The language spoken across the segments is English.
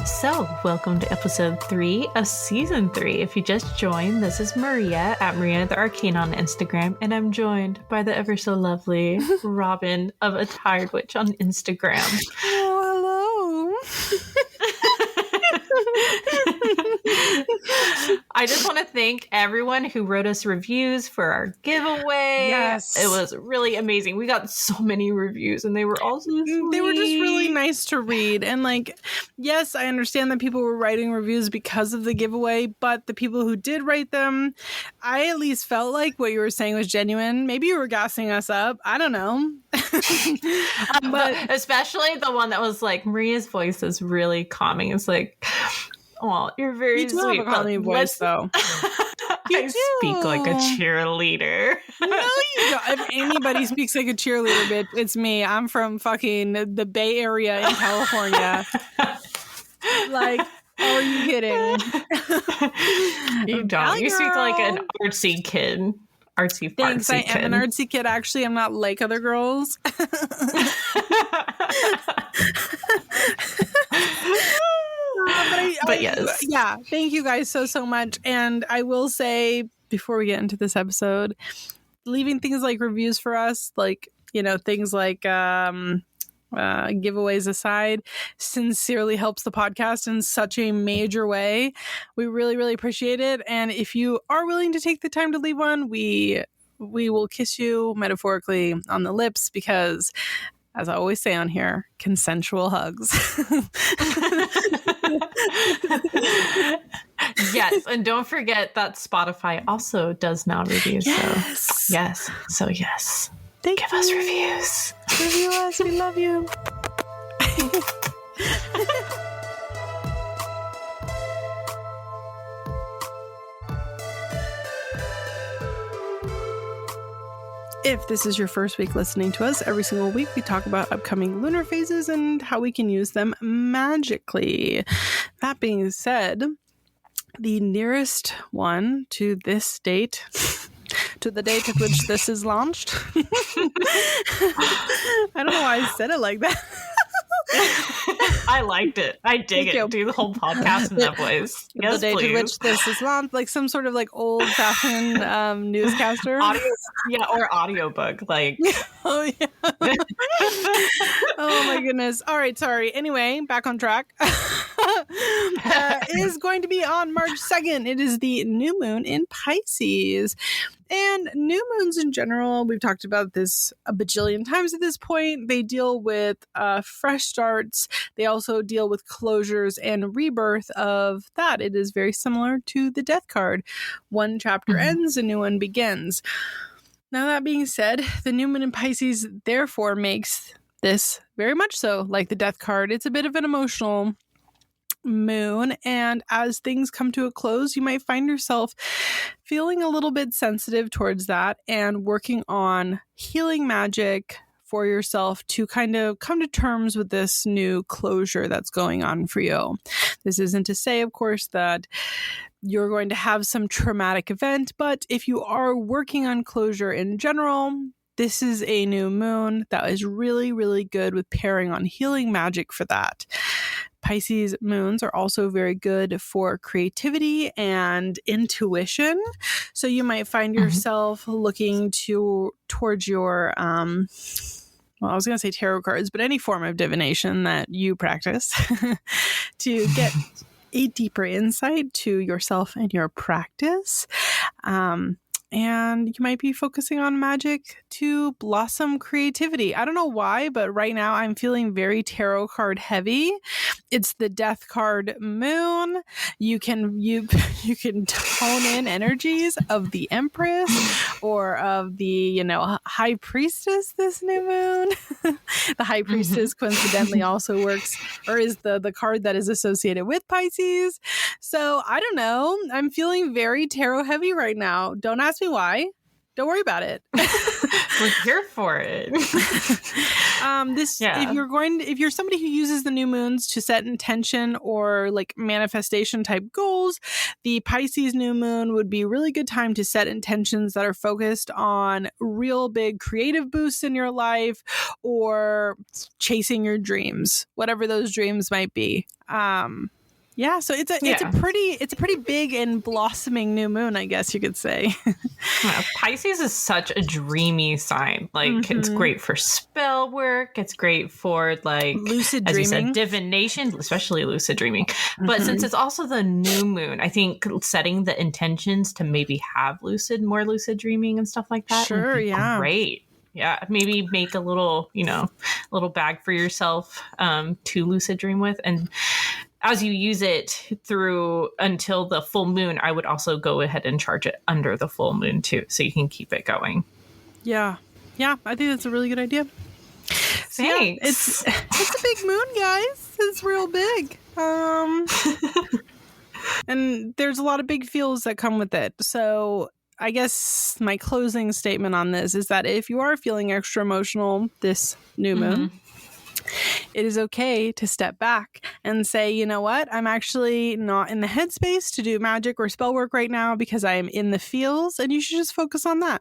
So, welcome to episode 3 of season 3. If you just joined, this is Maria at Maria the Arcane on Instagram, and I'm joined by the ever so lovely Robin of A Tired Witch on Instagram. Oh, hello. I just want to thank everyone who wrote us reviews for our giveaway. Yes. It was really amazing. We got so many reviews and they were all so sweet. They were just really nice to read. And yes, I understand that people were writing reviews because of the giveaway, but the people who did write them, I at least felt like what you were saying was genuine. Maybe you were gassing us up. I don't know. But especially the one that was like, Maria's voice is really calming. It's like, oh, you're very you do sweet. have a calming voice, though. I speak like a cheerleader. No, you don't. If anybody speaks like a cheerleader, bitch, it's me. I'm from fucking the Bay Area in California. Are you kidding? You don't. You speak like an artsy kid. Artsy, Thanks, I kid. am an artsy kid. Actually, I'm not like other girls. But yes. Yeah, thank you guys so much. And I will say, before we get into this episode, leaving things like reviews for us, things like giveaways aside, sincerely helps the podcast in such a major way. We really, really appreciate it. And if you are willing to take the time to leave one, we will kiss you metaphorically on the lips because, as I always say on here, consensual hugs. Yes, and don't forget that Spotify also does now reviews. Yes. So yes. Give us reviews. Review us. We love you. If this is your first week listening to us, every single week we talk about upcoming lunar phases and how we can use them magically. That being said, the nearest one to this date, to the date at which this is launched. I don't know why I said it like that. I liked it. I dig it. Do the whole podcast in that voice. Yes, the date please. to which this is launched, like some sort of old-fashioned newscaster. Or audiobook. Oh yeah. Oh my goodness. All right, sorry. Anyway, back on track. It is going to be on March 2nd. It is the new moon in Pisces. And new moons in general, we've talked about this a bajillion times at this point. They deal with fresh starts. They also deal with closures and rebirth of that. It is very similar to the death card. One chapter ends, a new one begins. Now, that being said, the new moon in Pisces therefore makes this very much so like the death card. It's a bit of an emotional moon, and as things come to a close, you might find yourself feeling a little bit sensitive towards that and working on healing magic for yourself to kind of come to terms with this new closure that's going on for you. This isn't to say, of course, that you're going to have some traumatic event, but if you are working on closure in general, this is a new moon that is really, really good with pairing on healing magic for that. Pisces moons are also very good for creativity and intuition. So you might find yourself looking towards your, I was going to say tarot cards, but any form of divination that you practice to get a deeper insight to yourself and your practice. And you might be focusing on magic to blossom creativity. I don't know why, but right now I'm feeling very tarot card heavy. It's the death card moon. You can tone in energies of the Empress or of the, high priestess this new moon. The high priestess coincidentally also works or is the card that is associated with Pisces. So I don't know. I'm feeling very tarot heavy right now. Don't ask me why. Don't worry about it. We're here for it. If you're somebody who uses the new moons to set intention or like manifestation type goals, the Pisces new moon would be a really good time to set intentions that are focused on real big creative boosts in your life or chasing your dreams, whatever those dreams might be. So it's a pretty big and blossoming new moon, I guess you could say. Pisces is such a dreamy sign. Like it's great for spell work. It's great for like lucid as dreaming, you said, divination, especially lucid dreaming. But since it's also the new moon, I think setting the intentions to maybe have more lucid dreaming and stuff like that would be great. Yeah, maybe make a little bag for yourself to lucid dream with. And as you use it through until the full moon, I would also go ahead and charge it under the full moon too, so you can keep it going. Yeah, I think that's a really good idea. Thanks. It's a big moon, guys. It's real big. And there's a lot of big feels that come with it. So I guess my closing statement on this is that if you are feeling extra emotional this new moon, it is okay to step back and say, you know what? I'm actually not in the headspace to do magic or spell work right now because I am in the feels, and you should just focus on that.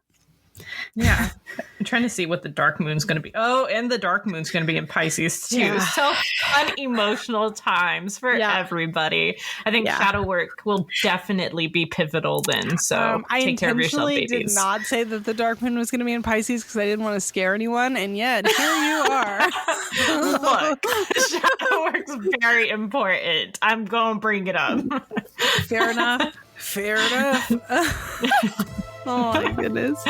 Yeah. I'm trying to see what the dark moon's going to be. Oh, and the dark moon's going to be in Pisces too. Yeah. So fun emotional times for everybody. I think shadow work will definitely be pipital then. So take care of yourself, babies. I intentionally did not say that the dark moon was going to be in Pisces because I didn't want to scare anyone. And yet, here you are. Look, shadow work's very important. I'm going to bring it up. Fair enough. Oh my goodness.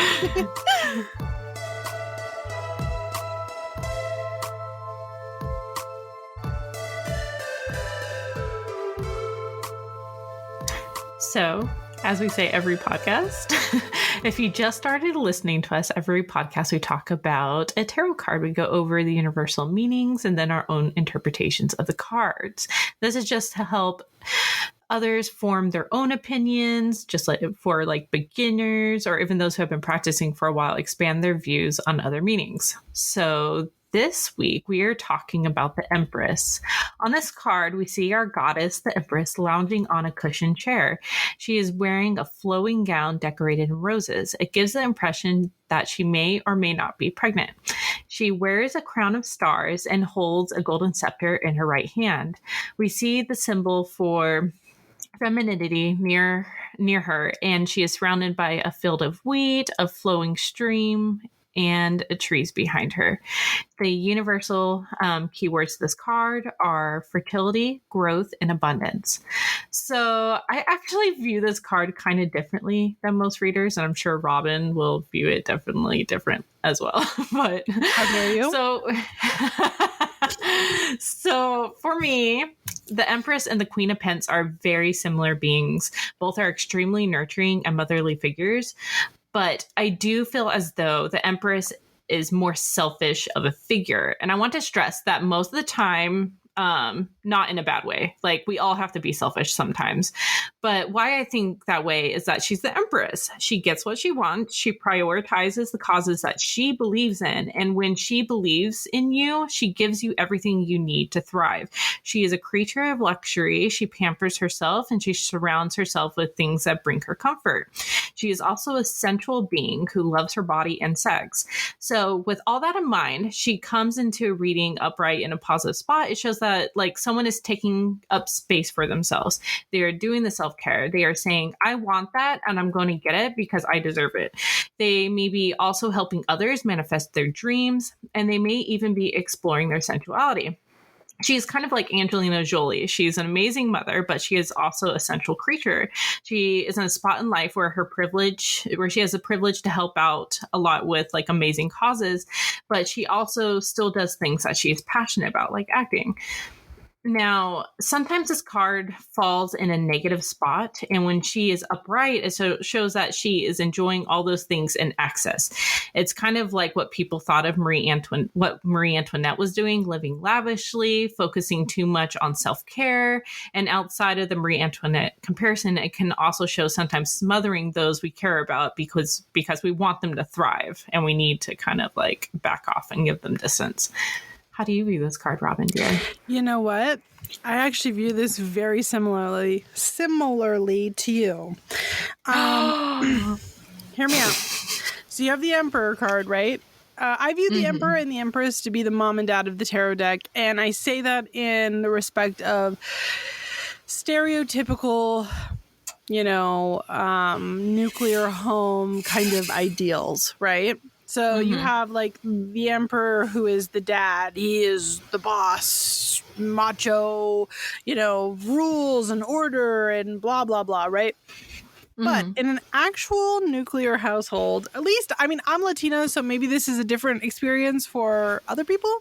So, as we say every podcast, if you just started listening to us, every podcast we talk about a tarot card. We go over the universal meanings and then our own interpretations of the cards. This is just to help others form their own opinions, just like for like beginners or even those who have been practicing for a while, expand their views on other meanings. So this week, we are talking about the Empress. On this card, we see our goddess, the Empress, lounging on a cushioned chair. She is wearing a flowing gown decorated in roses. It gives the impression that she may or may not be pregnant. She wears a crown of stars and holds a golden scepter in her right hand. We see the symbol for femininity near her, and she is surrounded by a field of wheat, a flowing stream, and trees behind her. The universal keywords of this card are fertility, growth, and abundance. So I actually view this card kind of differently than most readers, and I'm sure Robin will view it definitely different as well. But how dare you? So for me, the Empress and the Queen of Pentacles are very similar beings. Both are extremely nurturing and motherly figures. But I do feel as though the Empress is more selfish of a figure. And I want to stress that most of the time, not in a bad way. Like, we all have to be selfish sometimes. But why I think that way is that she's the Empress. She gets what she wants. She prioritizes the causes that she believes in. And when she believes in you, she gives you everything you need to thrive. She is a creature of luxury. She pampers herself and she surrounds herself with things that bring her comfort. She is also a sensual being who loves her body and sex. So with all that in mind, she comes into a reading upright in a positive spot. It shows that like someone is taking up space for themselves. They are doing the self-care. They are saying, I want that and I'm going to get it because I deserve it. They may be also helping others manifest their dreams, and they may even be exploring their sensuality. She's kind of like Angelina Jolie. She's an amazing mother, but she is also a central creature. She is in a spot in life where she has the privilege to help out a lot with like amazing causes, but she also still does things that she is passionate about, like acting. Now, sometimes this card falls in a negative spot, and when she is upright, it shows that she is enjoying all those things in excess. It's kind of like what people thought of what Marie Antoinette was doing, living lavishly, focusing too much on self-care. And outside of the Marie Antoinette comparison, it can also show sometimes smothering those we care about because we want them to thrive, and we need to kind of like back off and give them distance. How do you view this card, Robin, dear? You know what? I actually view this very similarly to you. Hear me out. So you have the Emperor card, right? I view the Emperor and the Empress to be the mom and dad of the tarot deck, and I say that in the respect of stereotypical, nuclear home kind of ideals, right? So you have like the Emperor, who is the dad. He is the boss, macho, rules and order and blah, blah, blah, right? But in an actual nuclear household, at least, I mean, I'm Latina, so maybe this is a different experience for other people.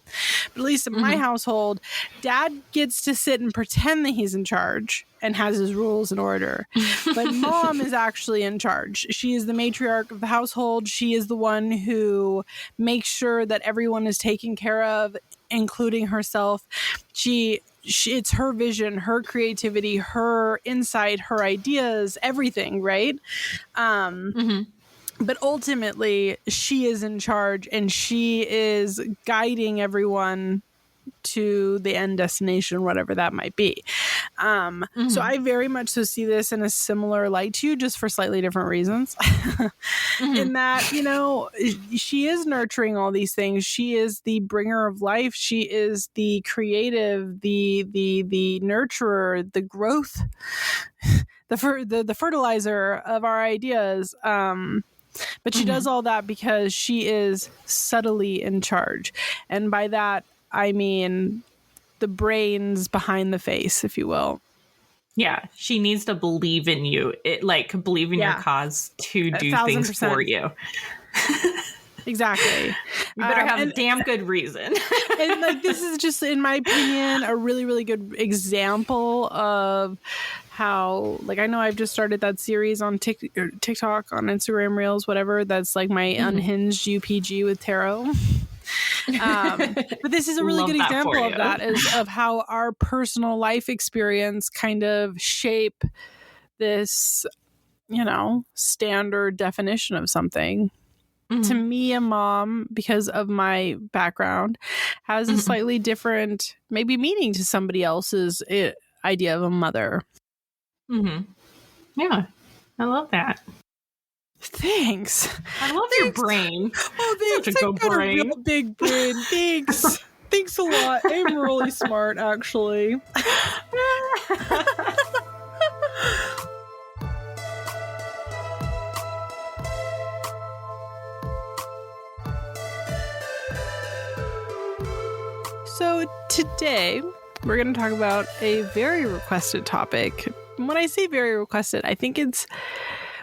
But at least in my household, dad gets to sit and pretend that he's in charge and has his rules and order. But mom is actually in charge. She is the matriarch of the household. She is the one who makes sure that everyone is taken care of, including herself. It's her vision, her creativity, her insight, her ideas, everything, right? But ultimately, she is in charge, and she is guiding everyone to the end destination, whatever that might be. So I very much so see this in a similar light to you, just for slightly different reasons. In that, she is nurturing all these things. She is the bringer of life. She is the creative, the nurturer, the growth, the fertilizer of our ideas. But she does all that because she is subtly in charge. And by that, I mean the brains behind the face, if you will. Yeah, she needs to believe in you. Believe in your cause to do things for you. Exactly. You better have a damn good reason. And this is just, in my opinion, a really, really good example of how, I know I've just started that series on TikTok, on Instagram Reels, whatever. That's like my unhinged UPG with tarot. But this is a really good example of that, of how our personal life experience kind of shape this, standard definition of something. To me, a mom, because of my background, has a slightly different, maybe, meaning to somebody else's idea of a mother. Yeah, I love that. Thanks. I love your brain. Oh, thanks. Such a good brain. A real big brain. Thanks. Thanks a lot. I'm really smart, actually. So today, we're going to talk about a very requested topic. When I say very requested, I think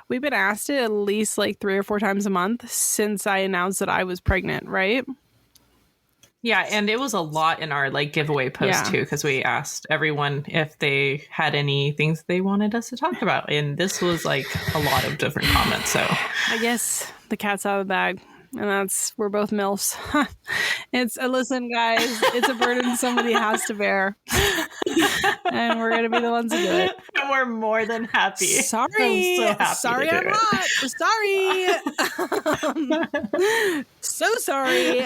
we've been asked it at least 3 or 4 times a month since I announced that I was pregnant, right? Yeah, and it was a lot in our giveaway post too, because we asked everyone if they had any things they wanted us to talk about, and this was a lot of different comments. So I guess the cat's out of the bag. And we're both MILFs. Listen, guys, it's a burden somebody has to bear. And we're going to be the ones who do it. And we're more than happy. Sorry. I'm so happy sorry, I'm not. Sorry. So sorry.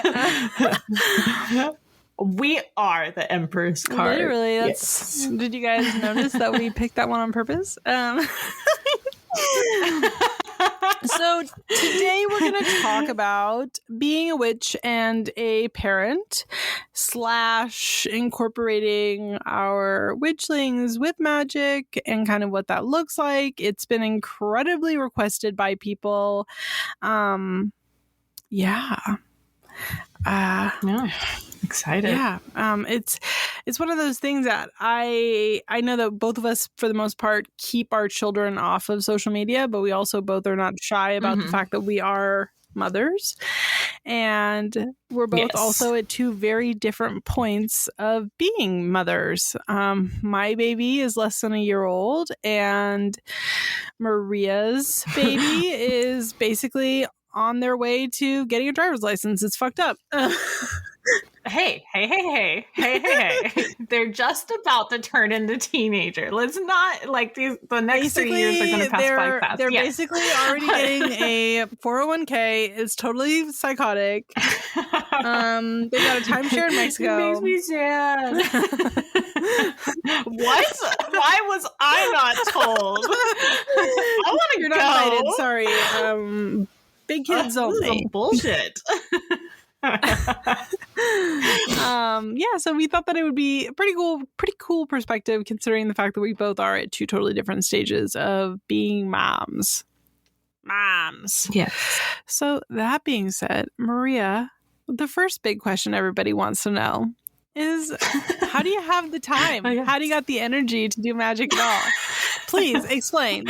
We are the Empress card. Literally. Yes. Did you guys notice that we picked that one on purpose? So today we're going to talk about being a witch and a parent / incorporating our witchlings with magic and kind of what that looks like. It's been incredibly requested by people. Excited. Yeah. It's one of those things that I know that both of us, for the most part, keep our children off of social media, but we also both are not shy about the fact that we are mothers. And we're both also at two very different points of being mothers. My baby is less than a year old, and Maria's baby is basically on their way to getting a driver's license. It's fucked up. Hey. They're just about to turn into teenager. Let's not like the next basically, 3 years are going to pass by fast. They're basically already getting a 401k. It's totally psychotic. They got a timeshare in Mexico. It makes me sad. What? Why was I not told? I want to go. You're not invited. Sorry. Big kids only. Bullshit. So we thought that it would be a pretty cool perspective, considering the fact that we both are at two totally different stages of being moms. Yes. So that being said, Maria, the first big question everybody wants to know is, how do you have the time? How do you got the energy to do magic at all? Please explain.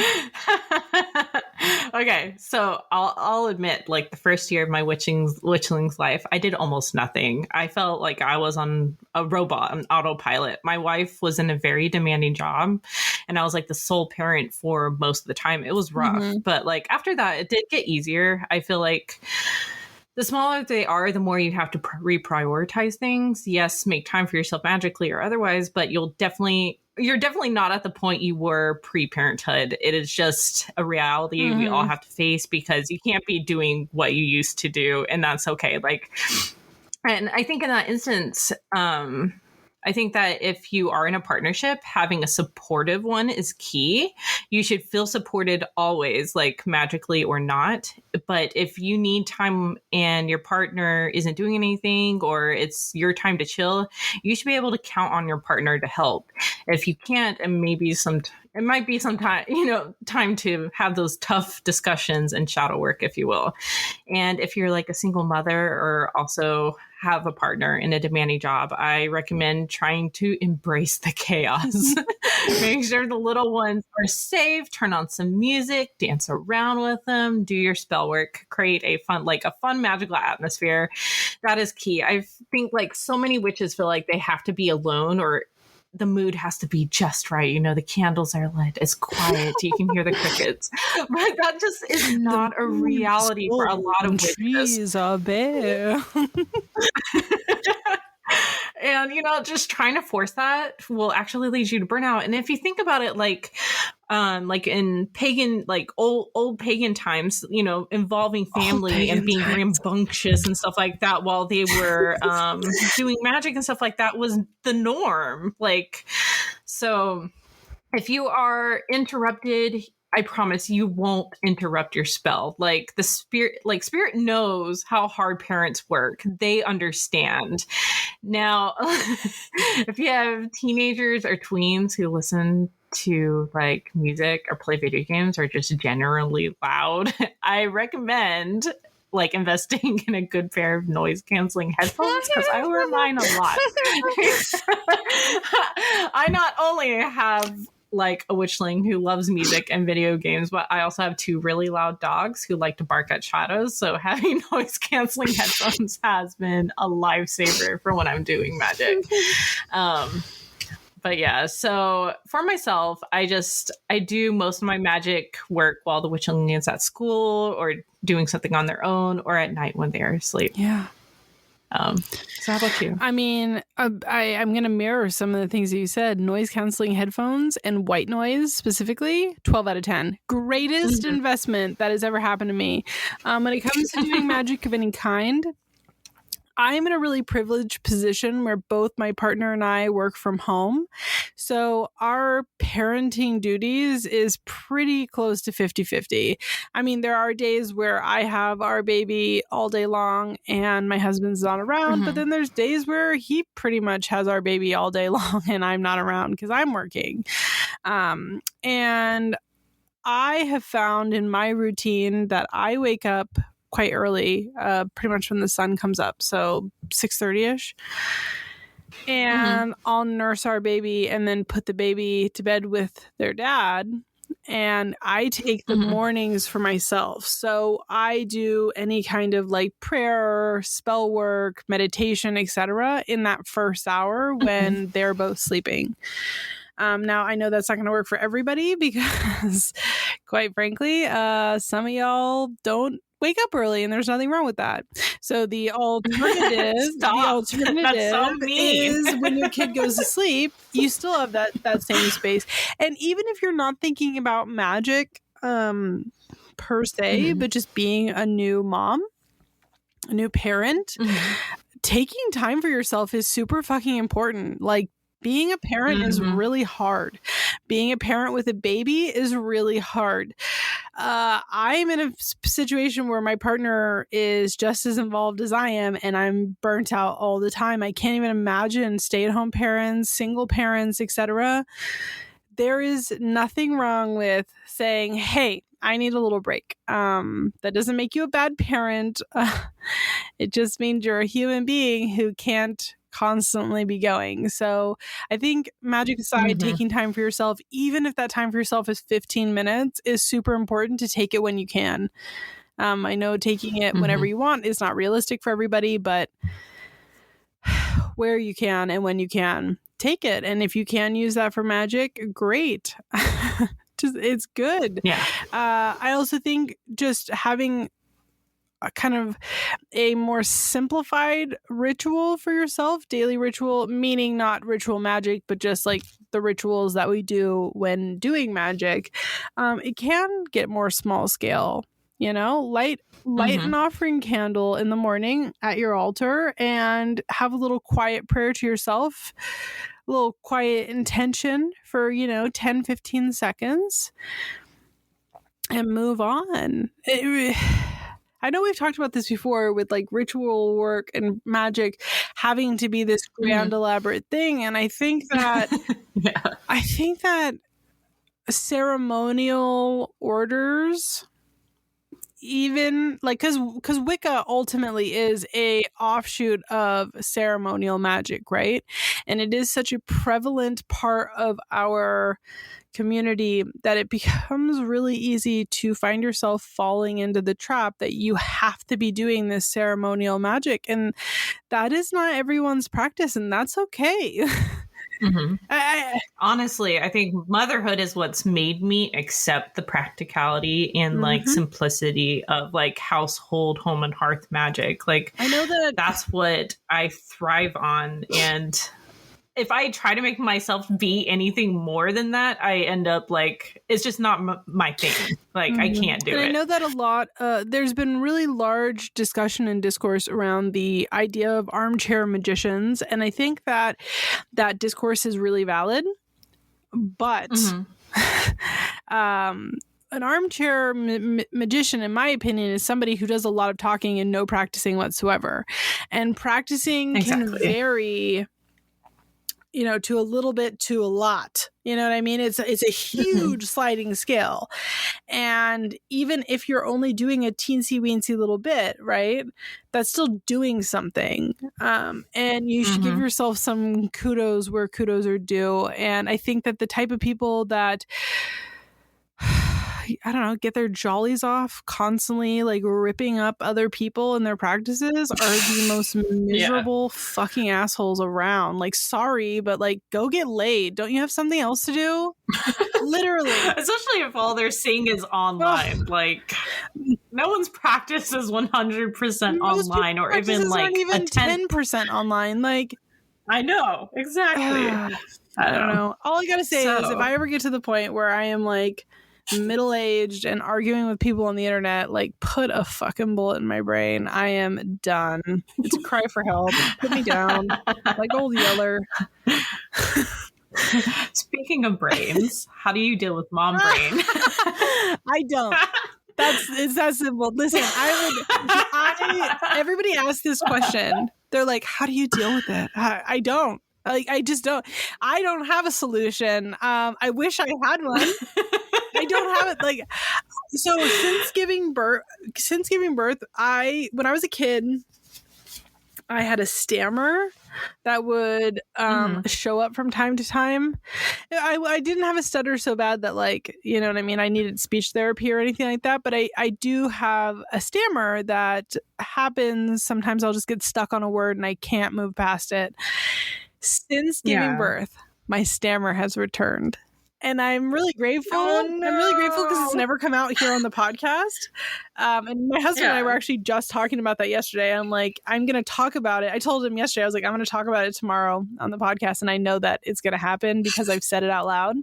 Okay, so I'll admit, like the first year of my witchling's life, I did almost nothing. I felt like I was on a robot, an autopilot. My wife was in a very demanding job, and I was like the sole parent for most of the time. It was rough, but like after that, it did get easier. I feel like the smaller they are, the more you have to reprioritize things. Yes, make time for yourself magically or otherwise, but you're definitely not at the point you were pre-parenthood. It is just a reality we all have to face, because you can't be doing what you used to do, and that's okay. Like, and I think in that instance, I think that if you are in a partnership, having a supportive one is key. You should feel supported always, like magically or not. But if you need time and your partner isn't doing anything, or it's your time to chill, you should be able to count on your partner to help. If you can't, and maybe it might be some time, time to have those tough discussions and shadow work, if you will. And if you're like a single mother or also have a partner in a demanding job, I recommend trying to embrace the chaos. Make sure the little ones are safe, turn on some music, dance around with them, do your spell work, create a fun magical atmosphere. That is key. I think like so many witches feel like they have to be alone, or the mood has to be just right. The candles are lit, it's quiet, you can hear the crickets. But that just is not a reality for a lot of witches. Trees are bare. And, just trying to force that will actually lead you to burnout. And if you think about it, like in pagan, like old pagan times, involving family and being rambunctious and stuff like that while they were doing magic and stuff like that was the norm. Like, so if you are interrupted, I promise you won't interrupt your spell. Like spirit knows how hard parents work. They understand. Now, if you have teenagers or tweens who listen to like music or play video games or just generally loud, I recommend like investing in a good pair of noise canceling headphones, because I wear mine a lot. I not only have like a witchling who loves music and video games, but I also have two really loud dogs who like to bark at shadows. So having noise canceling headphones has been a lifesaver for when I'm doing magic. But yeah, so for myself, I do most of my magic work while the witchling is at school or doing something on their own, or at night when they are asleep. Yeah. So how about you? I mean, I'm going to mirror some of the things that you said. Noise canceling headphones and white noise specifically, 12 out of 10. Greatest investment that has ever happened to me. When it comes to doing magic of any kind, I am in a really privileged position where both my partner and I work from home. So our parenting duties is pretty close to 50-50. I mean, there are days where I have our baby all day long and my husband's not around, but then there's days where he pretty much has our baby all day long and I'm not around because I'm working. And I have found in my routine that I wake up quite early, pretty much when the sun comes up, so 6:30ish, and I'll nurse our baby and then put the baby to bed with their dad, and I take the mornings for myself. So I do any kind of like prayer, spell work, meditation, etc. in that first hour when they're both sleeping. Now, I know that's not going to work for everybody because, quite frankly, some of y'all don't wake up early, and there's nothing wrong with that. So the alternative, That's so mean. is when your kid goes to sleep, you still have that same space. And even if you're not thinking about magic per se, but just being a new mom, a new parent, taking time for yourself is super fucking important. Like, being a parent is really hard. Being a parent with a baby is really hard. I'm in a situation where my partner is just as involved as I am, and I'm burnt out all the time. I can't even imagine stay-at-home parents, single parents, etc. There is nothing wrong with saying, hey, I need a little break. That doesn't make you a bad parent. It just means you're a human being who can't constantly be going. So I think, magic aside, taking time for yourself, even if that time for yourself is 15 minutes, is super important to take it when you can. I know taking it whenever you want is not realistic for everybody, but where you can and when you can, take it. And if you can use that for magic, great. It's good. Yeah. I also think just having a kind of a more simplified ritual for yourself, daily ritual, meaning not ritual magic, but just like the rituals that we do when doing magic, it can get more small scale. Light an offering candle in the morning at your altar and have a little quiet prayer to yourself, a little quiet intention for 10-15 seconds, and move on. I know we've talked about this before with like ritual work and magic having to be this grand elaborate thing, and I think that ceremonial orders, even like because Wicca ultimately is a offshoot of ceremonial magic, right? And it is such a prevalent part of our community that it becomes really easy to find yourself falling into the trap that you have to be doing this ceremonial magic, and that is not everyone's practice, and that's okay. Honestly, I think motherhood is what's made me accept the practicality and like simplicity of like household, home and hearth magic. Like, I know that's what I thrive on, and if I try to make myself be anything more than that, I end up like, it's just not my thing. Like, I can't do it. And I know that a lot, there's been really large discussion and discourse around the idea of armchair magicians. And I think that that discourse is really valid. But an armchair magician, in my opinion, is somebody who does a lot of talking and no practicing whatsoever. And practicing can vary, to a little bit to a lot. You know what I mean? It's a huge sliding scale. And even if you're only doing a teensy weensy little bit, right, that's still doing something. And you should give yourself some kudos where kudos are due. And I think that the type of people that, I don't know, get their jollies off constantly, like ripping up other people and their practices, are the most miserable fucking assholes around. Like, sorry, but like, go get laid. Don't you have something else to do? Literally. Especially if all they're seeing is online. Like, no one's practice is 100% online, or even like not even 10% online. Like, I know, exactly. I don't know. All I gotta say is, if I ever get to the point where I am like middle-aged and arguing with people on the internet, like, put a fucking bullet in my brain. I am done. It's a cry for help. Put me down like old Yeller. Speaking of brains, how do you deal with mom brain? I don't. It's that simple. Listen, everybody asks this question. They're like, how do you deal with it? I don't. Like, I just don't. I don't have a solution. I wish I had one. I don't have it. Like, so since giving birth, when I was a kid, I had a stammer that would show up from time to time. I didn't have a stutter so bad that, like, you know what I mean, I needed speech therapy or anything like that, but I do have a stammer that happens. Sometimes I'll just get stuck on a word and I can't move past it. Since giving birth, my stammer has returned. And I'm really grateful. Oh, no. I'm really grateful because it's never come out here on the podcast. And my husband and I were actually just talking about that yesterday. I'm like, I'm going to talk about it. I told him yesterday, I was like, I'm going to talk about it tomorrow on the podcast. And I know that it's going to happen because I've said it out loud.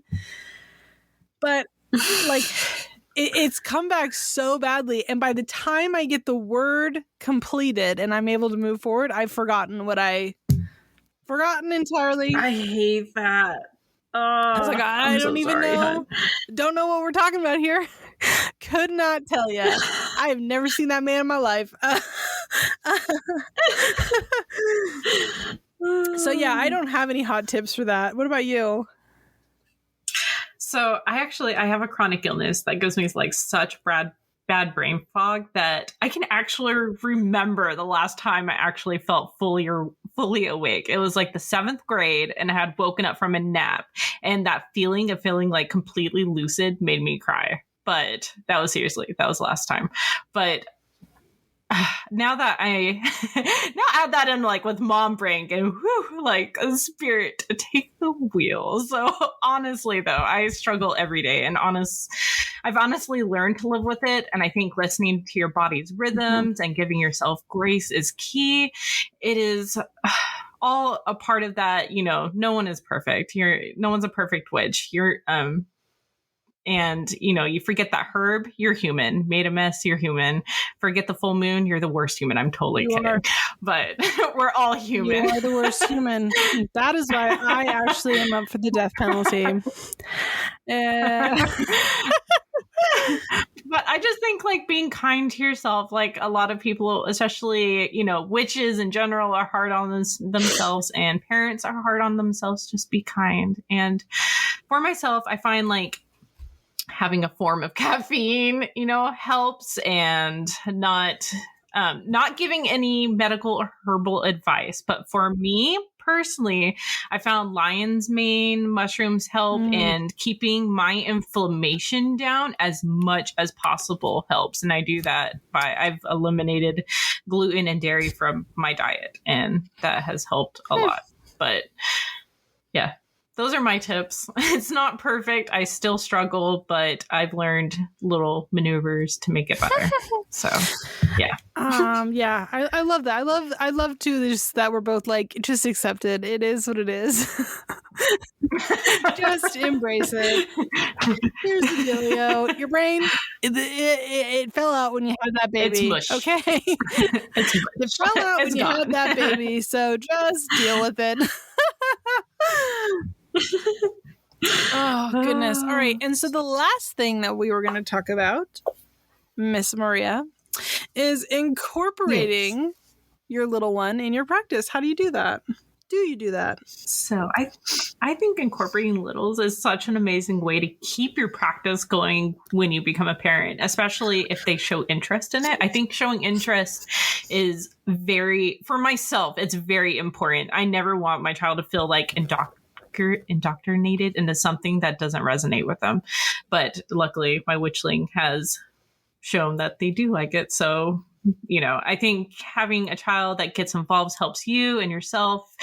But like, it's come back so badly. And by the time I get the word completed and I'm able to move forward, I've forgotten entirely. I hate that. I was like, I don't even know. Don't know what we're talking about here. Could not tell you. I have never seen that man in my life. So yeah, I don't have any hot tips for that. What about you? So I have a chronic illness that gives me like such bad brain fog that I can actually remember the last time I actually felt fully awake. It was like the 7th grade and I had woken up from a nap, and that feeling of feeling like completely lucid made me cry. But that was the last time. But now that now add that in like with mom brain and like a spirit to take the wheel. So honestly though, I struggle every day, and I've honestly learned to live with it. And I think listening to your body's rhythms and giving yourself grace is key. It is all a part of that. You know, no one is perfect. No one's a perfect witch. And, you know, you forget that herb, you're human. Made a mess, you're human. Forget the full moon, you're the worst human. I'm totally kidding. But we're all human. You are the worst human. That is why I actually am up for the death penalty. But I just think like being kind to yourself, like a lot of people, especially, you know, witches in general are hard on themselves, and parents are hard on themselves. Just be kind. And for myself, I find like having a form of caffeine, you know, helps, and not giving any medical or herbal advice. But for me personally, I found lion's mane mushrooms help, and keeping my inflammation down as much as possible helps. And I do that I've eliminated gluten and dairy from my diet, and that has helped a lot. But yeah. Those are my tips. It's not perfect. I still struggle, but I've learned little maneuvers to make it better. So, yeah. Yeah, I love that. I love too just that we're both like, just accept it. It is what it is. Just embrace it. Here's the dealio. Your brain, it fell out when you had that baby. It's mush. Okay. It fell out when you had that baby. So just deal with it. Oh goodness. All right. And so the last thing that we were going to talk about, Miss Maria, is incorporating your little one in your practice. How do you do that? Do you do that? So I think incorporating littles is such an amazing way to keep your practice going when you become a parent, especially if they show interest in it. I think showing interest is for myself, it's very important. I never want my child to feel like indoctrinated into something that doesn't resonate with them. But luckily, my witchling has shown that they do like it. So, you know, I think having a child that gets involved helps you and yourself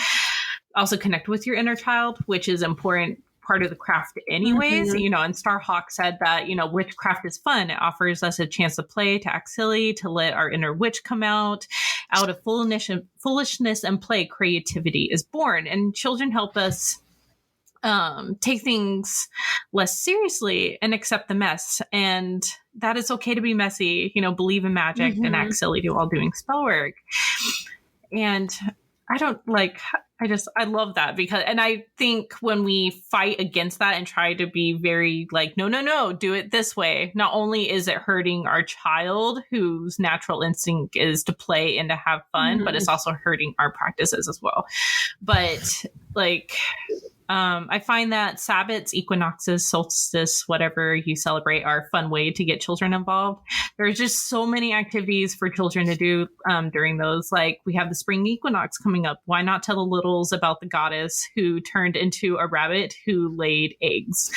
also connect with your inner child, which is important part of the craft anyways. You know, and Starhawk said that, you know, witchcraft is fun. It offers us a chance to play, to act silly, to let our inner witch come out of foolishness and play. Creativity is born, and children help us take things less seriously and accept the mess. And that it's okay to be messy, you know, believe in magic and act silly while doing spell work. And I love that because, and I think when we fight against that and try to be very like, no, do it this way. Not only is it hurting our child whose natural instinct is to play and to have fun, but it's also hurting our practices as well. But like, I find that Sabbats, equinoxes, solstice, whatever you celebrate, are a fun way to get children involved. There's just so many activities for children to do during those. Like we have the spring equinox coming up. Why not tell the littles about the goddess who turned into a rabbit who laid eggs?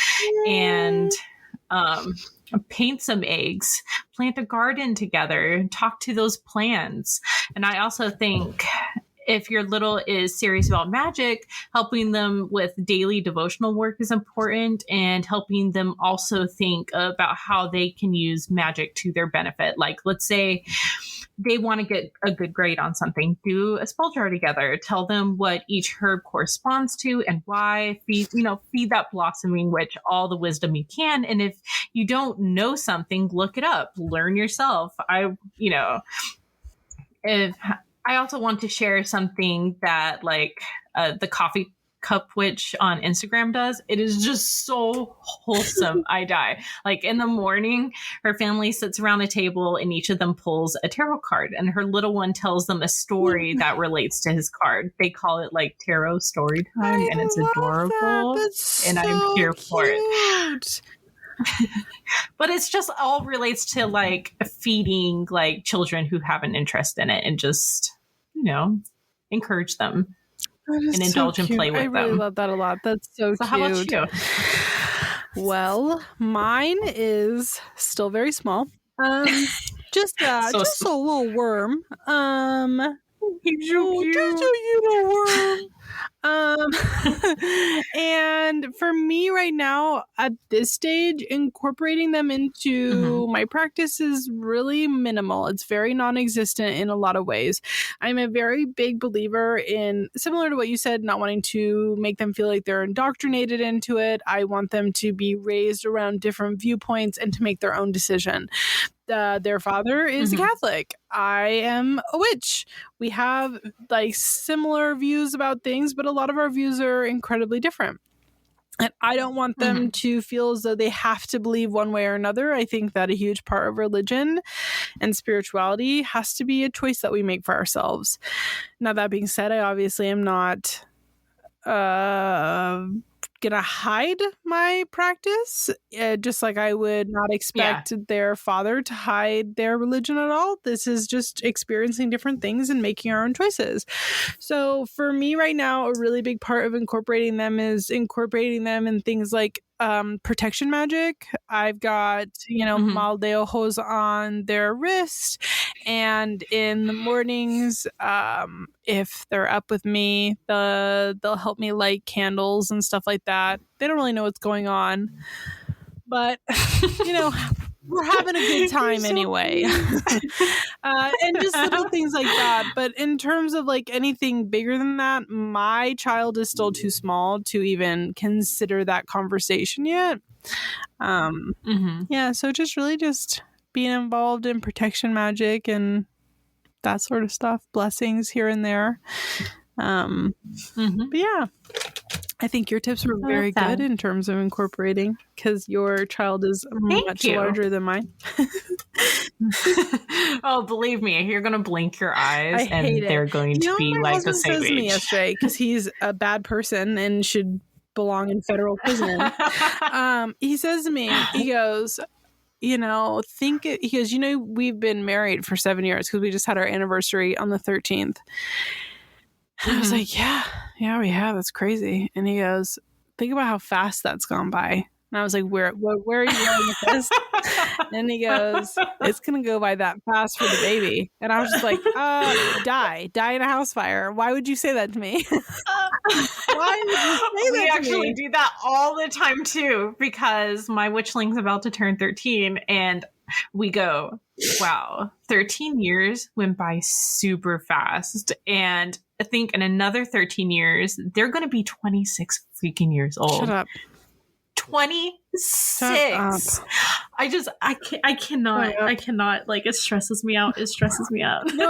And paint some eggs, plant a garden together, talk to those plants. And I also think if your little is serious about magic, helping them with daily devotional work is important, and helping them also think about how they can use magic to their benefit. Like, let's say they want to get a good grade on something, do a spell jar together, tell them what each herb corresponds to and why, feed that blossoming witch all the wisdom you can. And if you don't know something, look it up, learn yourself. I also want to share something that the coffee cup witch on Instagram does. It is just so wholesome. I die. Like in the morning, her family sits around a table and each of them pulls a tarot card, and her little one tells them a story that relates to his card. They call it like tarot story time, and it's adorable. That's and so I'm here for it. cute. But it's just all relates to like feeding like children who have an interest in it, and just, encourage them and indulge and play with them. I really love that a lot. That's so cute. How about you? Well, mine is still very small. Just a little worm. He's so cute. Just a little worm. And for me right now at this stage, incorporating them into my practice is really minimal. It's very non-existent in a lot of ways. I'm a very big believer in, similar to what you said, not wanting to make them feel like they're indoctrinated into it. I want them to be raised around different viewpoints and to make their own decision. Their father is a Catholic. I am a witch. We have like similar views about things, but a lot of our views are incredibly different. And I don't want them to feel as though they have to believe one way or another. I think that a huge part of religion and spirituality has to be a choice that we make for ourselves. Now, that being said, I obviously am not gonna hide my practice, just like I would not expect their father to hide their religion at all. This is just experiencing different things and making our own choices. So for me right now, a really big part of incorporating them is incorporating them in things like protection magic. I've got, mal de ojos on their wrist, and in the mornings, if they're up with me, they'll help me light candles and stuff like that. They don't really know what's going on, but we're having a good time anyway. And just little things like that. But in terms of like anything bigger than that, my child is still too small to even consider that conversation yet. Yeah, so just being involved in protection magic and that sort of stuff, blessings here and there. But yeah, I think your tips were very good in terms of incorporating, because your child is much larger than mine. Oh, believe me, you're going to blink your eyes and they're going to be like the same age. To me yesterday, because he's a bad person and should belong in federal prison. He says to me, he goes, we've been married for 7 years because we just had our anniversary on the 13th. I was like, yeah, we have. That's crazy. And he goes, think about how fast that's gone by. And I was like, where are you going with this? And he goes, it's going to go by that fast for the baby. And I was just like, die in a house fire. Why would you say that to me? Why would you say that to me? We actually do that all the time too, because my witchling's about to turn 13 and we go, wow, 13 years went by super fast. And I think in another 13 years, they're going to be 26 freaking years old. Shut up. 26. I cannot, like, it stresses me out. No,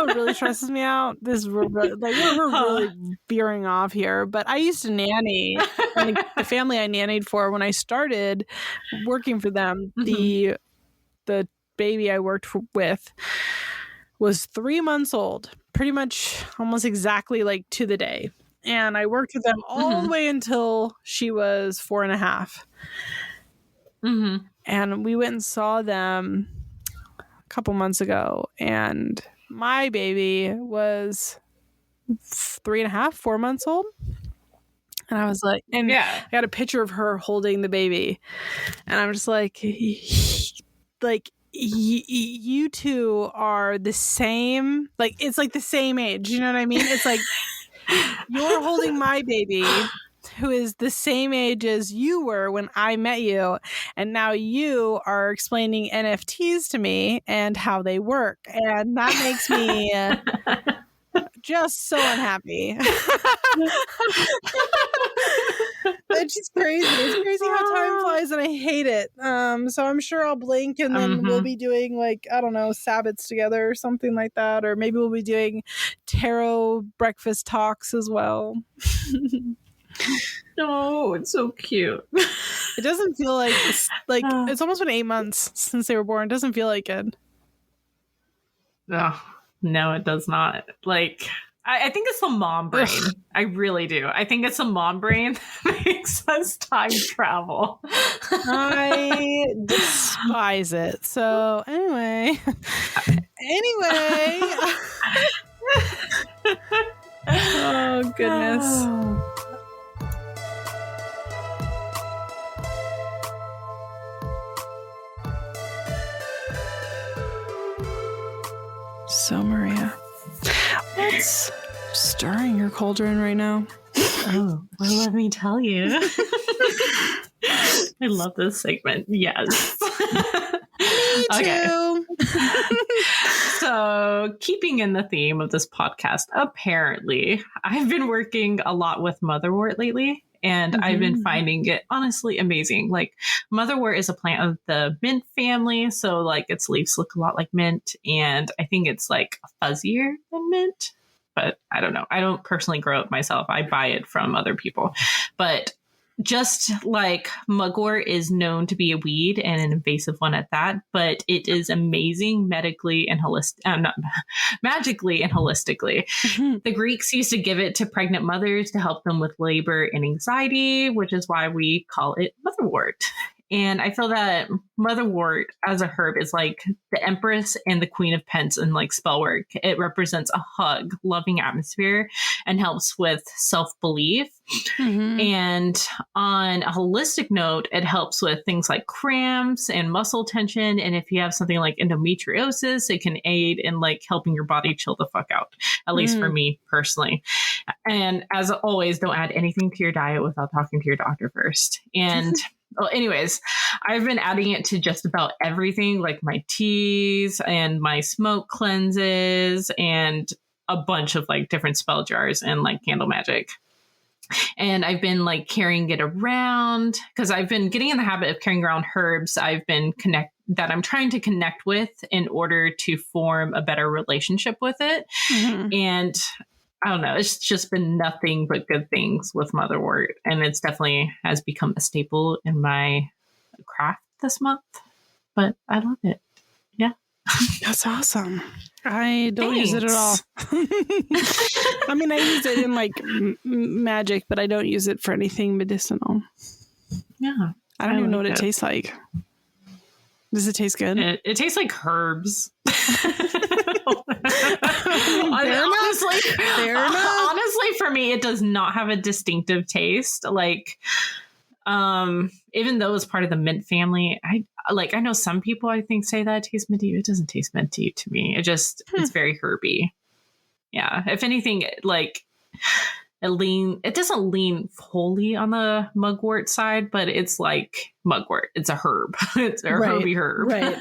it really stresses me out. We're really veering off here, but I used to nanny, like, the family I nannied for when I started working for them. The baby I worked with was 3 months old, pretty much almost exactly like to the day. And I worked with them all the way until she was 4.5. And we went and saw them a couple months ago. And my baby was 3.5, 4 months old. And I was like, and I got a picture of her holding the baby. And I'm just like you two are the same, like, it's like the same age. You know what I mean? It's like you're holding my baby, who is the same age as you were when I met you. And now you are explaining NFTs to me and how they work. And that makes me just so unhappy. It's just crazy. It's crazy how time flies, and I hate it. So I'm sure I'll blink, and then we'll be doing, like, I don't know, Sabbats together or something like that, or maybe we'll be doing tarot breakfast talks as well. Oh, it's so cute. It doesn't feel like it's almost been 8 months since they were born. It doesn't feel like it. Oh, no, it does not. Like, I think it's the mom brain. Ugh. I really do. I think it's the mom brain that makes us time travel. I despise it. So anyway. Oh, goodness. So, Maria, what's stirring your cauldron right now? Oh, well, let me tell you. I love this segment. Yes. Me too. So, keeping in the theme of this podcast, apparently, I've been working a lot with motherwort lately. And I've been finding it honestly amazing. Like, motherwort is a plant of the mint family. So, like, its leaves look a lot like mint. And I think it's, like, fuzzier than mint. But I don't know. I don't personally grow it myself. I buy it from other people. But just like mugwort is known to be a weed, and an invasive one at that, but it is amazing magically and holistically. The Greeks used to give it to pregnant mothers to help them with labor and anxiety, which is why we call it motherwort. And I feel that motherwort as a herb is like the Empress and the Queen of Pence in, like, spell work. It represents a hug, loving atmosphere, and helps with self-belief. And on a holistic note, it helps with things like cramps and muscle tension. And if you have something like endometriosis, it can aid in, like, helping your body chill the fuck out, at least for me personally. And as always, don't add anything to your diet without talking to your doctor first. And well, anyways, I've been adding it to just about everything, like my teas and my smoke cleanses and a bunch of, like, different spell jars and, like, candle magic. And I've been, like, carrying it around because I've been getting in the habit of carrying around herbs I've been that I'm trying to connect with in order to form a better relationship with it. And I don't know. It's just been nothing but good things with motherwort. And it's definitely has become a staple in my craft this month. But I love it. Yeah. That's awesome. I don't use it at all. I mean, I use it in, like, magic, but I don't use it for anything medicinal. Yeah. I don't even know what it tastes like. Does it taste good? It tastes like herbs. Honestly, for me, it does not have a distinctive taste. Like, even though it's part of the mint family, I know some people I think say that it tastes minty. It doesn't taste minty to me. It just it's very herby. Yeah. If anything, like, it doesn't lean wholly on the mugwort side, but it's like mugwort. It's a herb. It's a herby herb. Right.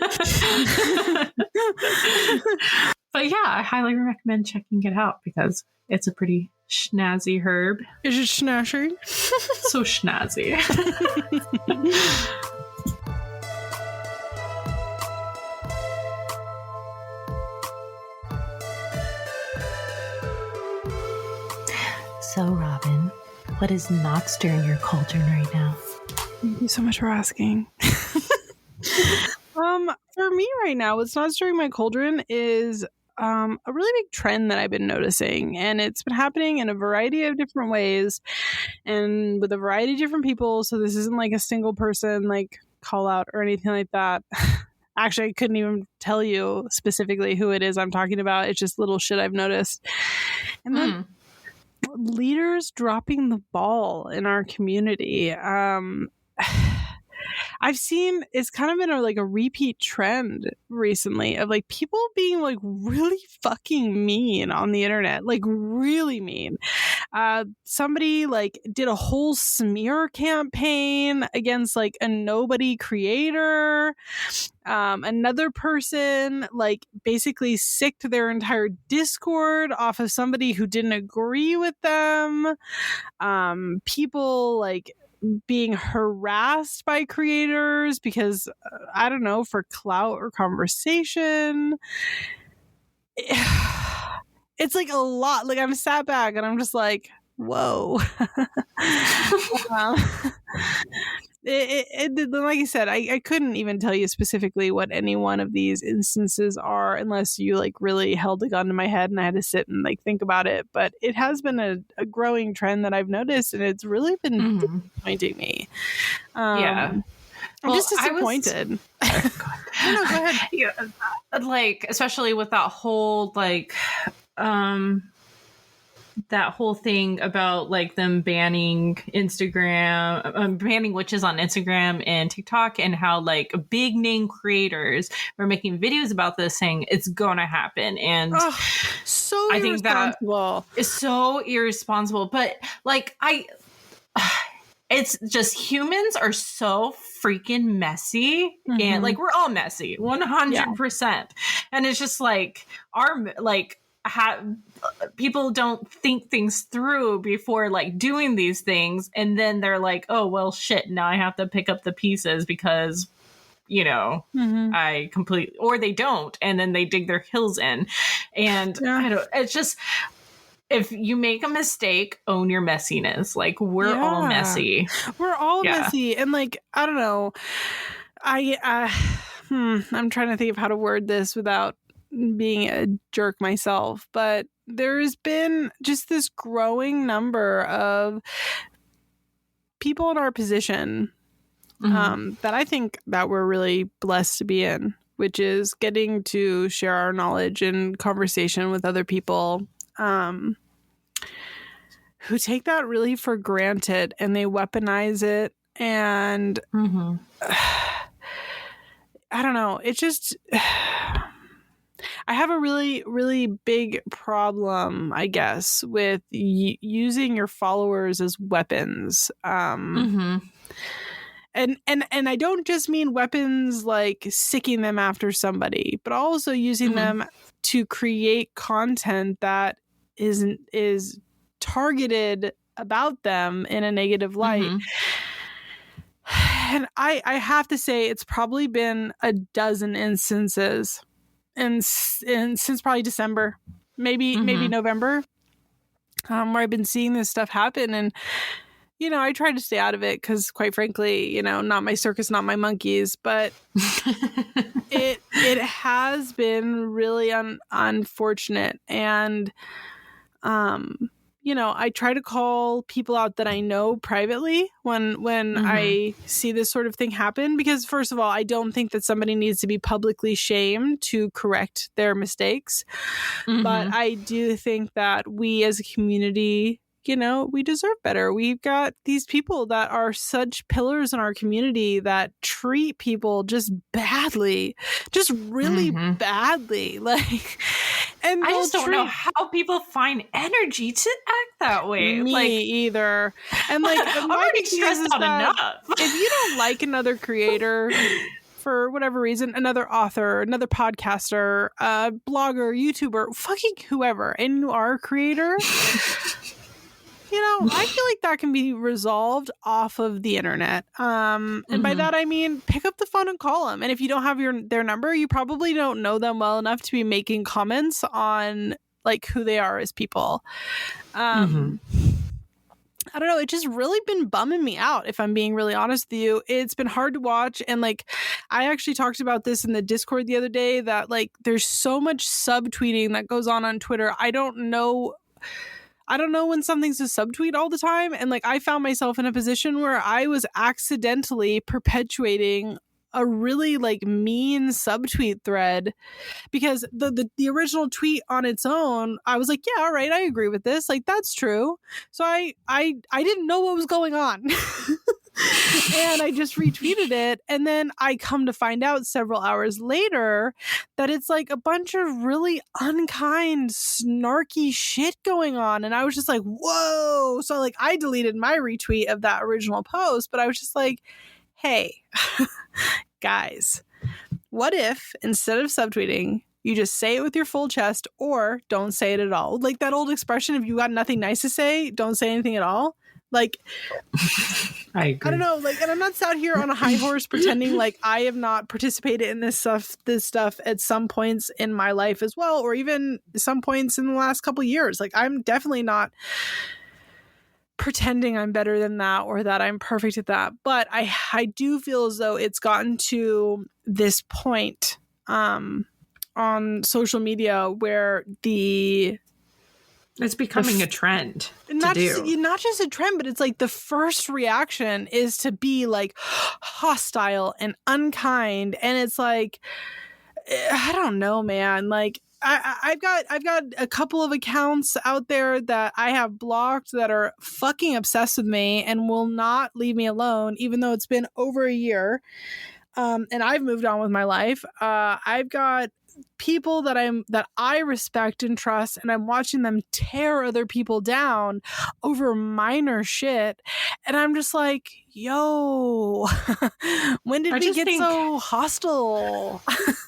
But yeah, I highly recommend checking it out because it's a pretty schnazzy herb. Is it schnazzy? So schnazzy. So, Robin, what is not stirring your cauldron right now? Thank you so much for asking. For me right now, what's not stirring my cauldron is a really big trend that I've been noticing, and it's been happening in a variety of different ways and with a variety of different people. So this isn't like a single person like call out or anything like that. Actually, I couldn't even tell you specifically who it is I'm talking about. It's just little shit I've noticed. And then leaders dropping the ball in our community. I've seen it's kind of been a repeat trend recently of like people being like really fucking mean on the internet, like really mean. Somebody like did a whole smear campaign against like a nobody creator. Another person like basically sicked their entire Discord off of somebody who didn't agree with them. People like being harassed by creators because I don't know, for clout or conversation. It's like a lot. Like I'm sat back and I'm just like, whoa. Like I said, I couldn't even tell you specifically what any one of these instances are unless you like really held a gun to my head and I had to sit and like think about it. But it has been a growing trend that I've noticed, and it's really been disappointing me. I'm just disappointed. No, go ahead. Yeah, like especially with that whole like that whole thing about like them banning Instagram, banning witches on Instagram and TikTok, and how like big name creators were making videos about this saying it's gonna happen. And so I think that is so irresponsible. But like it's just humans are so freaking messy, and like we're all messy 100%. And it's just like people don't think things through before like doing these things, and then they're like, oh well shit, now I have to pick up the pieces because I completely, or they don't, and then they dig their heels in. And it's just, if you make a mistake, own your messiness. Like we're all messy. We're all messy. And like, I don't know, I'm trying to think of how to word this without being a jerk myself, but there's been just this growing number of people in our position that I think that we're really blessed to be in, which is getting to share our knowledge and conversation with other people who take that really for granted, and they weaponize it. And I don't know, it just I have a really, really big problem, I guess, with using your followers as weapons. And I don't just mean weapons like sicking them after somebody, but also using them to create content that is targeted about them in a negative light. And I have to say, it's probably been a dozen instances. And since probably December, maybe November, where I've been seeing this stuff happen. And, I try to stay out of it because, quite frankly, not my circus, not my monkeys. But it has been really unfortunate. And, I try to call people out that I know privately when I see this sort of thing happen, because first of all, I don't think that somebody needs to be publicly shamed to correct their mistakes. But I do think that we as a community, we deserve better. We've got these people that are such pillars in our community that treat people just badly, just really badly. Like, and I just don't know how people find energy to act that way. Me either. And like, I'm already stressed out enough. If you don't like another creator for whatever reason, another author, another podcaster, blogger, YouTuber, fucking whoever, and you are a creator, I feel like that can be resolved off of the internet. And by that, I mean, pick up the phone and call them. And if you don't have their number, you probably don't know them well enough to be making comments on like who they are as people. I don't know. It's just really been bumming me out, if I'm being really honest with you. It's been hard to watch. And like, I actually talked about this in the Discord the other day that like there's so much subtweeting that goes on Twitter. I don't know when something's a subtweet all the time. And like, I found myself in a position where I was accidentally perpetuating a really like mean subtweet thread because the original tweet on its own, I was like, yeah, all right, I agree with this. Like, that's true. So I didn't know what was going on. And I just retweeted it. And then I come to find out several hours later that it's like a bunch of really unkind, snarky shit going on. And I was just like, whoa. So like I deleted my retweet of that original post, but I was just like, hey, guys, what if instead of subtweeting, you just say it with your full chest or don't say it at all? Like that old expression, if you got nothing nice to say, don't say anything at all. Like, I agree. I don't know. Like, and I'm not sat here on a high horse pretending like I have not participated in this stuff at some points in my life as well, or even some points in the last couple of years. Like, I'm definitely not pretending I'm better than that or that I'm perfect at that. But I do feel as though it's gotten to this point on social media where it's becoming a trend not just a trend, but it's like the first reaction is to be like hostile and unkind. And it's like, I don't know, man. Like, I've got a couple of accounts out there that I have blocked that are fucking obsessed with me and will not leave me alone, even though it's been over a year. And I've moved on with my life. I've got people that I respect and trust, and I'm watching them tear other people down over minor shit. And I'm just like, yo, when did we get so hostile?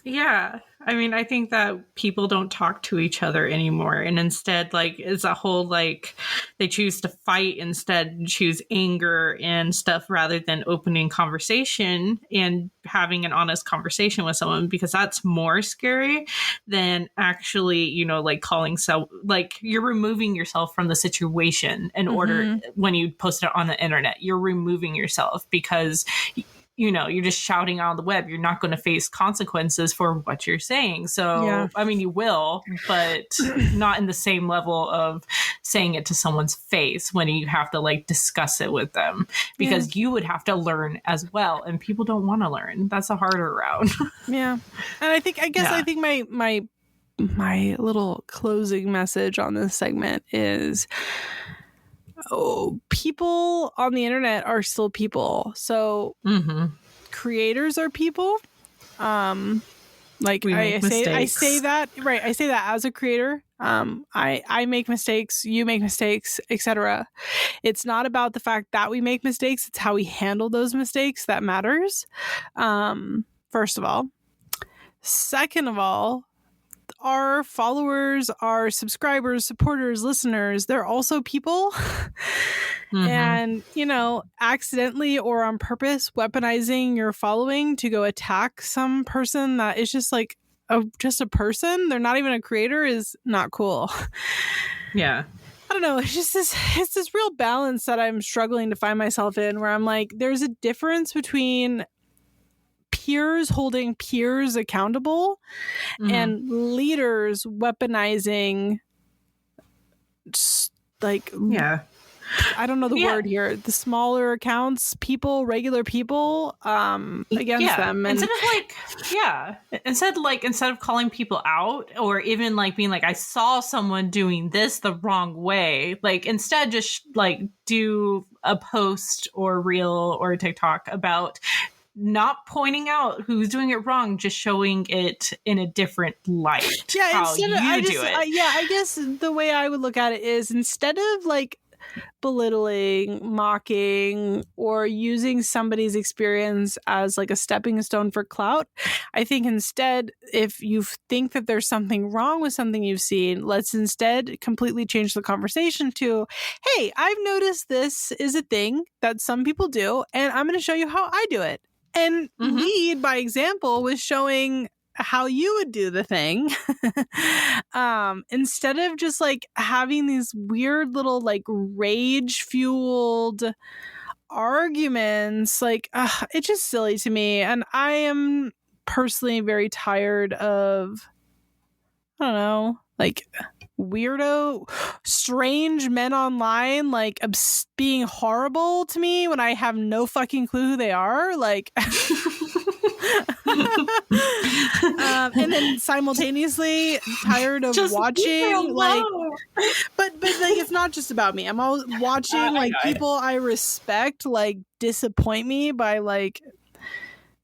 Yeah. I mean, I think that people don't talk to each other anymore. And instead, like, it's a whole, like, they choose to fight instead, choose anger and stuff rather than opening conversation and having an honest conversation with someone, because that's more scary than actually, you know, like calling like you're removing yourself from the situation in order when you post it on the internet, you're removing yourself because you know, you're just shouting out on the web. You're not going to face consequences for what you're saying. So, yeah. I mean, you will, but not in the same level of saying it to someone's face when you have to like discuss it with them, because you would have to learn as well. And people don't want to learn. That's a harder route. Yeah. And I think my little closing message on this segment is, people on the internet are still people. So creators are people. Like I say that as a creator. I make mistakes, you make mistakes, etc. It's not about the fact that we make mistakes, it's how we handle those mistakes that matters. First of all. Second of all, our followers, our subscribers, supporters, listeners, they're also people. And, you know, accidentally or on purpose weaponizing your following to go attack some person that is just like just a person, they're not even a creator, is not cool. Yeah. I don't know. It's just this real balance that I'm struggling to find myself in, where I'm like, there's a difference between peers holding peers accountable and leaders weaponizing, like, I don't know the word here, the smaller accounts, people, regular people, against them. And instead of calling people out or even like being like, I saw someone doing this the wrong way, like instead just like do a post or reel or TikTok about not pointing out who's doing it wrong, just showing it in a different light. Yeah, how you do it. I guess the way I would look at it is, instead of like belittling, mocking, or using somebody's experience as like a stepping stone for clout, I think instead, if you think that there's something wrong with something you've seen, let's instead completely change the conversation to, hey, I've noticed this is a thing that some people do, and I'm going to show you how I do it. And lead by example with showing how you would do the thing. Instead of just like having these weird little like rage fueled arguments, like it's just silly to me. And I am personally very tired of, I don't know, like weirdo, strange men online, like being horrible to me when I have no fucking clue who they are. Like, and then simultaneously tired of just watching, like, but like it's not just about me. I'm always watching like people I respect like disappoint me by like,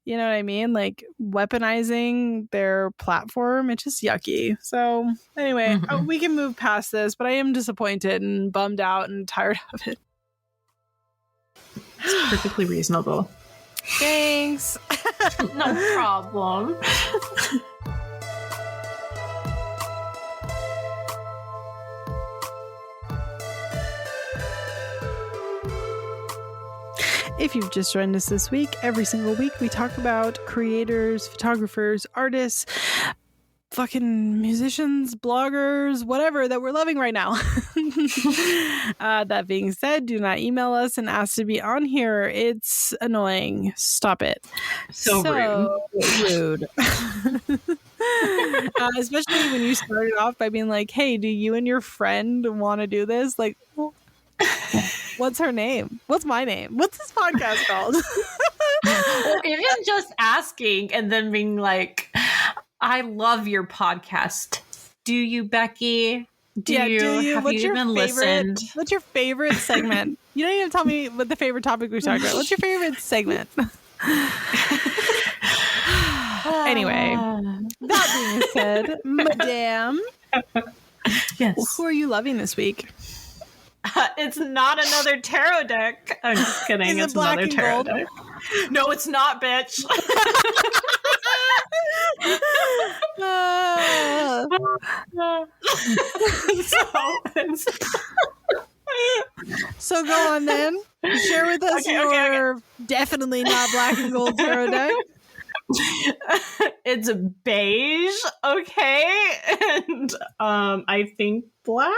you know what I mean? Like weaponizing their platform. It's just yucky. So anyway, we can move past this, but I am disappointed and bummed out and tired of it. It's perfectly reasonable. Thanks. No problem. If you've just joined us this week, every single week we talk about creators, photographers, artists, fucking musicians, bloggers, whatever that we're loving right now. That being said, do not email us and ask to be on here. It's annoying. Stop it. So rude. Especially when you started off by being like, hey, do you and your friend want to do this? Like, well, what's her name? What's my name? What's this podcast called? Or even just asking and then being like, I love your podcast. Do you, Becky? Do you? Have What's you even listened? What's your favorite segment? You don't even tell me what the favorite topic we talked about. What's your favorite segment? Anyway, that being said, Madame, yes, who are you loving this week? It's not another tarot deck. I'm just kidding. It's another tarot deck. No, it's not, bitch. So go on then. Share with us your definitely not black and gold tarot deck. It's beige, okay, and I think black.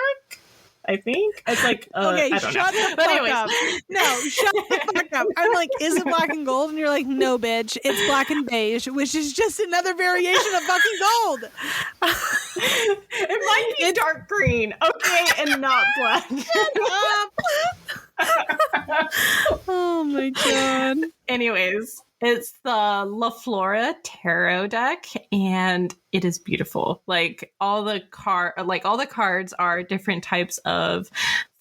I think it's like okay. I don't Shut know. the fuck up. No, shut the fuck up. I'm like, is it black and gold? And you're like, no, bitch, it's black and beige, which is just another variation of fucking gold. It might be dark green, okay, and not black. Oh my god. Anyways, it's the Flora Tarot deck, and it is beautiful. Like all the cards are different types of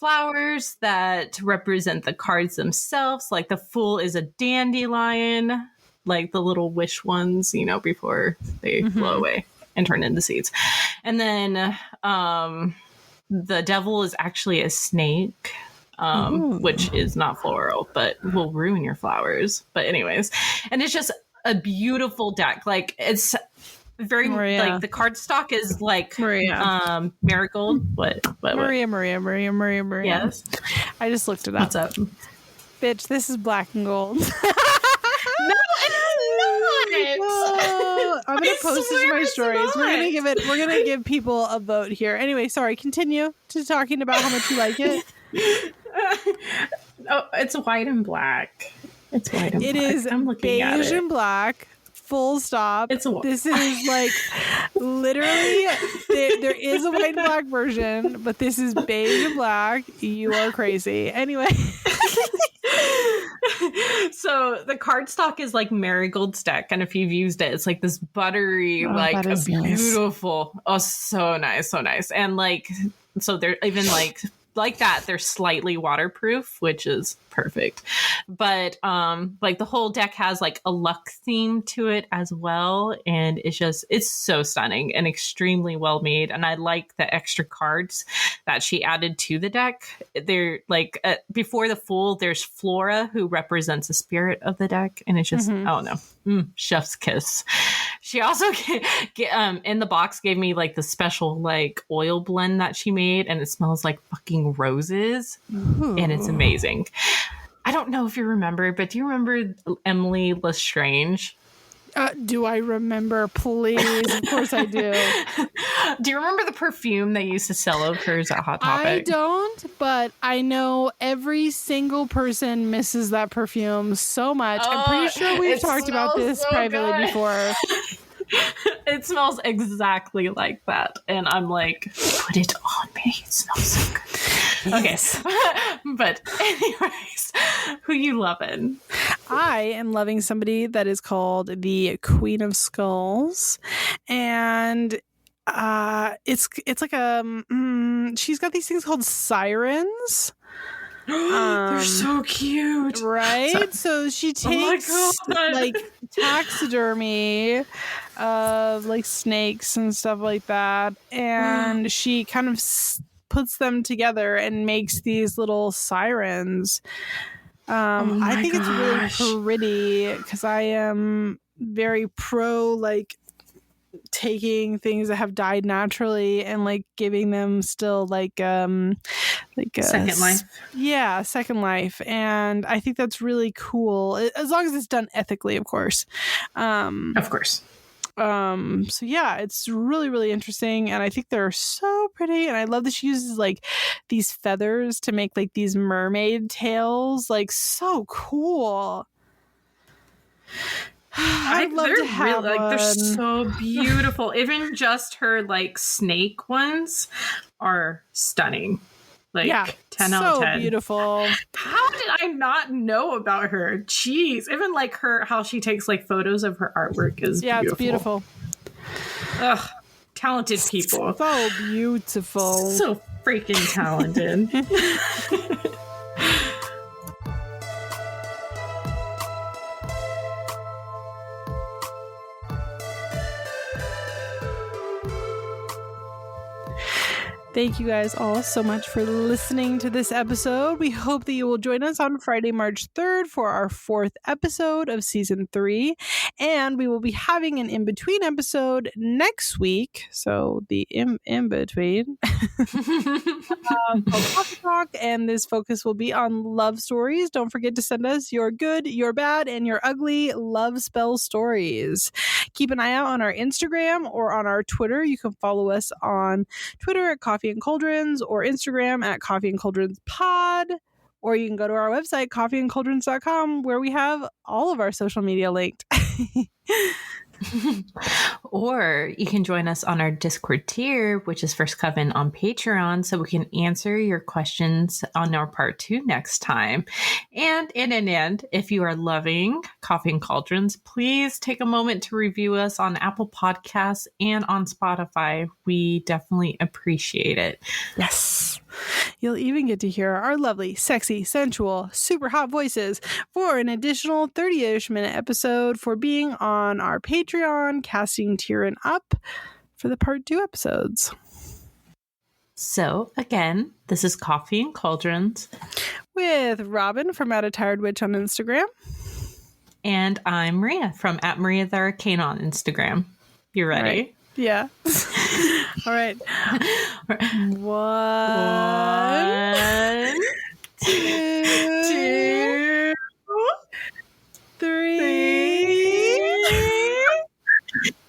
flowers that represent the cards themselves. Like the Fool is a dandelion, like the little wish ones, you know, before they blow away and turn into seeds. And then the Devil is actually a snake. Which is not floral, but will ruin your flowers. But anyways, and it's just a beautiful deck. Like it's very like the cardstock is like marigold. What? Maria. Yes, I just looked it up. What's up, bitch? This is black and gold. No, it's not. I'm gonna post this in my stories. We're gonna give people a vote here. Anyway, sorry. Continue to talking about how much you like it. Oh, it's white and black. It's white and black. It is beige and black. Full stop. This is like literally there is a white and black version, but this is beige and black. You are crazy. Anyway. So the cardstock is like Marigold's deck, and if you've used it, it's like this buttery, like a beautiful. Nice. Oh, so nice. And like, so they're even like that, they're slightly waterproof, which is perfect. But like the whole deck has like a luck theme to it as well, and it's so stunning and extremely well made. And I like the extra cards that she added to the deck. They're like before the Fool, there's Flora, who represents the spirit of the deck, and it's just oh no, chef's kiss. She also in the box gave me like the special like oil blend that she made, and it smells like fucking roses. Ooh. And it's amazing. I don't know if you remember, but do you remember Emily Lestrange? Do I remember? Please. Of course I do. Do you remember the perfume they used to sell of hers at Hot Topic? I don't, but I know every single person misses that perfume so much. I'm pretty sure we've talked about this privately before. It smells exactly like that. And I'm like, put it on me. It smells so good. Yes. Okay. But anyways, who you loving? I am loving somebody that is called the Queen of Skulls. And it's like she's got these things called sirens. They're so cute, right? So she takes like taxidermy of like snakes and stuff like that, and she kind of puts them together and makes these little sirens. I think it's really pretty because I am very pro like taking things that have died naturally and like giving them still like a second life. Yeah, second life. And I think that's really cool, as long as it's done ethically, of course. Of course. So yeah, it's really, really interesting, and I think they're so pretty, and I love that she uses like these feathers to make like these mermaid tails, like so cool. I'd love to have one. They're so beautiful. Even just her like snake ones are stunning. Like 10 out of 10. So beautiful. How did I not know about her? Jeez. Even like how she takes like photos of her artwork is beautiful. It's beautiful. Ugh. Talented people. So beautiful. So freaking talented. Thank you guys all so much for listening to this episode. We hope that you will join us on Friday, March 3rd for our 4th episode of Season 3. And we will be having an in-between episode next week. So the in-between. Called Coffee Talk. And this focus will be on love stories. Don't forget to send us your good, your bad, and your ugly love spell stories. Keep an eye out on our Instagram or on our Twitter. You can follow us on Twitter at Coffee and Cauldrons or Instagram at Coffee and Cauldrons Pod, or you can go to our website coffeeandcauldrons.com where we have all of our social media linked. Or you can join us on our Discord tier, which is First Coven on Patreon, so we can answer your questions on our part 2 next time. And if you are loving Coffee and Cauldrons, please take a moment to review us on Apple Podcasts and on Spotify. We definitely appreciate it. Yes. You'll even get to hear our lovely, sexy, sensual, super hot voices for an additional 30-ish minute episode for being on our Patreon, casting tier and up for the part 2 episodes. So, again, this is Coffee and Cauldrons with Robin from At a Tired Witch on Instagram. And I'm Maria from @Maria the Arcane on Instagram. You ready? Right. Yeah. All right. 1, 2, 3.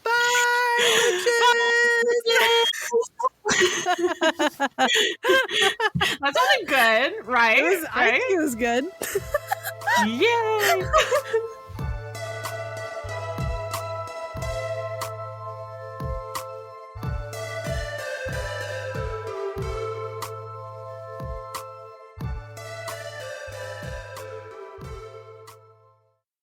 Bye, That sounded good, right? I think it was good. Yay!